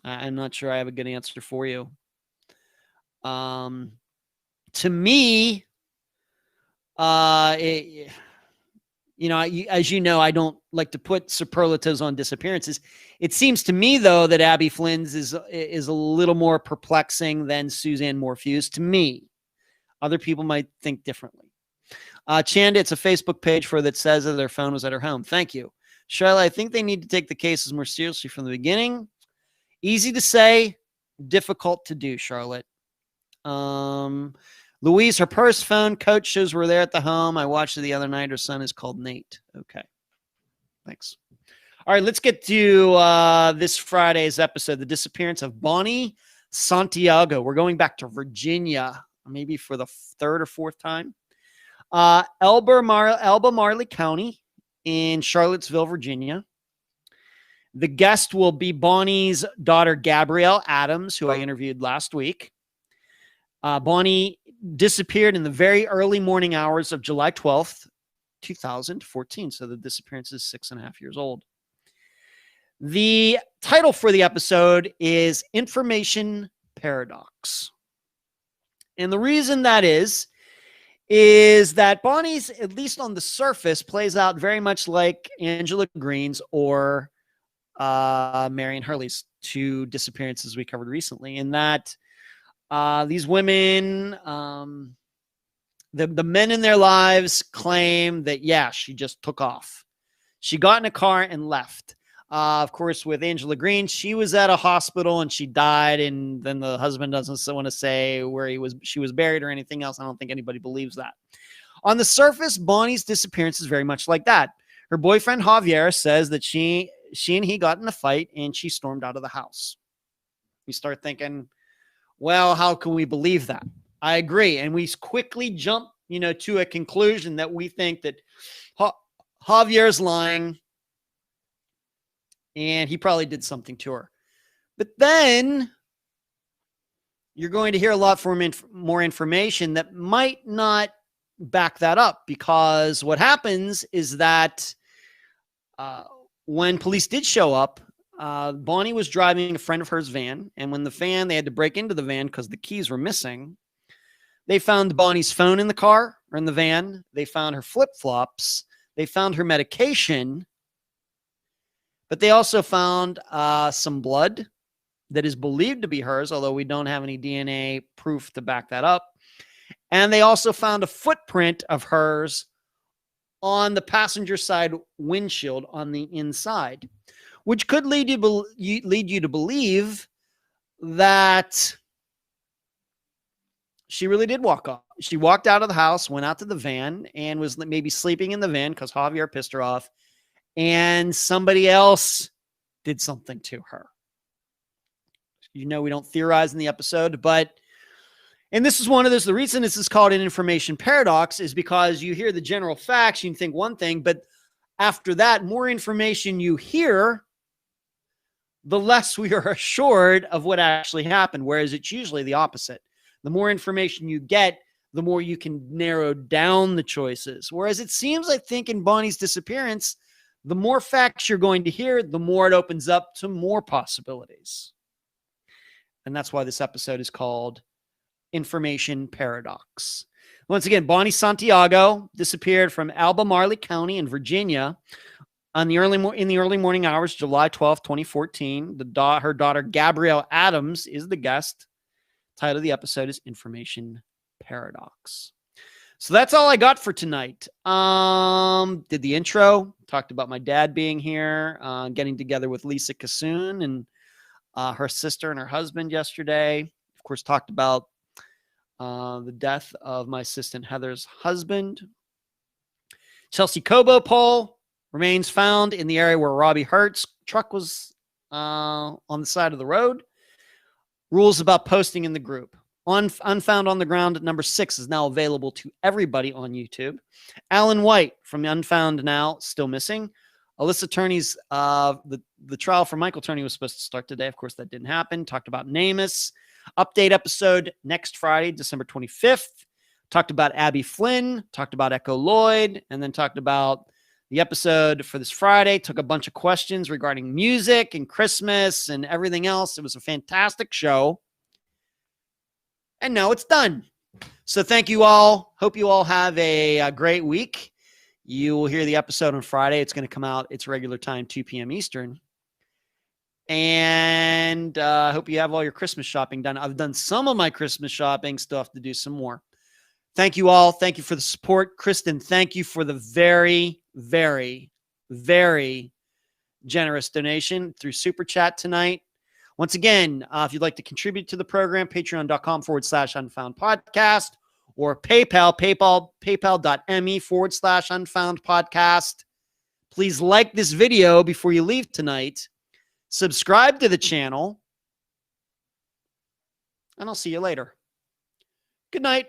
I'm not sure I have a good answer for you. To me, as you know, I don't like to put superlatives on disappearances. It seems to me, though, that Abby Flynn's is a little more perplexing than Suzanne Morphew's to me. Other people might think differently. Chanda, it's a Facebook page for that says that their phone was at her home. Thank you. Charlotte, I think they need to take the cases more seriously from the beginning. Easy to say, difficult to do, Charlotte. Louise, her purse, phone, coach shoes were there at the home. I watched it the other night. Her son is called Nate. Okay. Thanks. All right, let's get to this Friday's episode, the disappearance of Bonnie Santiago. We're going back to Virginia, maybe for the third or fourth time. Elba Marley County in Charlottesville, Virginia. The guest will be Bonnie's daughter, Gabrielle Adams, who I interviewed last week. Bonnie disappeared in the very early morning hours of July 12th, 2014. So the disappearance is 6.5 years old. The title for the episode is Information Paradox. And the reason that is that Bonnie's, at least on the surface, plays out very much like Angela Green's or Marion Hurley's two disappearances we covered recently, in that these women, the men in their lives claim that, yeah, she just took off. She got in a car and left. Of course, with Angela Green, she was at a hospital and she died, and then the husband doesn't want to say where she was buried or anything else. I don't think anybody believes that. On the surface, Bonnie's disappearance is very much like that. Her boyfriend, Javier, says that she and he got in a fight and she stormed out of the house. You start thinking, well, how can we believe that? I agree. And we quickly jump, to a conclusion that we think that Javier's lying and he probably did something to her. But then you're going to hear a lot more information that might not back that up, because what happens is that when police did show up, Bonnie was driving a friend of hers van, and when they had to break into the van because the keys were missing. They found Bonnie's phone in the car or in the van. They found her flip-flops. They found her medication, but they also found some blood that is believed to be hers, although we don't have any DNA proof to back that up. And they also found a footprint of hers on the passenger side windshield on the inside, which could lead you to believe that she really did walk off. She walked out of the house, went out to the van, and was maybe sleeping in the van because Javier pissed her off, and somebody else did something to her. We don't theorize in the episode, and this is one of those, the reason this is called an information paradox is because you hear the general facts, you think one thing, but after that, more information you hear, the less we are assured of what actually happened, whereas it's usually the opposite. The more information you get, the more you can narrow down the choices. Whereas it seems, I think, in Bonnie's disappearance, the more facts you're going to hear, the more it opens up to more possibilities. And that's why this episode is called Information Paradox. Once again, Bonnie Santiago disappeared from Albemarle County in Virginia in the early morning hours, July 12th, 2014. Her daughter, Gabrielle Adams, is the guest. Title of the episode is Information Paradox. So that's all I got for tonight. Did the intro, talked about my dad being here, getting together with Lisa Kassoon and her sister and her husband yesterday. Of course, talked about the death of my assistant Heather's husband. Chelsea Cobo pole remains found in the area where Robbie Hurt's truck was on the side of the road. Rules about posting in the group. Unfound on the Ground at number 6 is now available to everybody on YouTube. Alan White from Unfound Now, still missing. Alyssa Turney's, the trial for Michael Turney was supposed to start today. Of course, that didn't happen. Talked about Namus. Update episode next Friday, December 25th. Talked about Abby Flynn. Talked about Echo Lloyd. And then talked about The episode for this Friday took a bunch of questions regarding music and Christmas and everything else. It was a fantastic show. And now it's done. So thank you all. Hope you all have a great week. You will hear the episode on Friday. It's going to come out its regular time, 2 p.m. Eastern. And I hope you have all your Christmas shopping done. I've done some of my Christmas shopping. Still have to do some more. Thank you all. Thank you for the support. Kristen, thank you for the very, very, very generous donation through Super Chat tonight. Once again, if you'd like to contribute to the program, patreon.com/Unfound Podcast or paypal.me/Unfound Podcast. Please like this video before you leave tonight. Subscribe to the channel. And I'll see you later. Good night.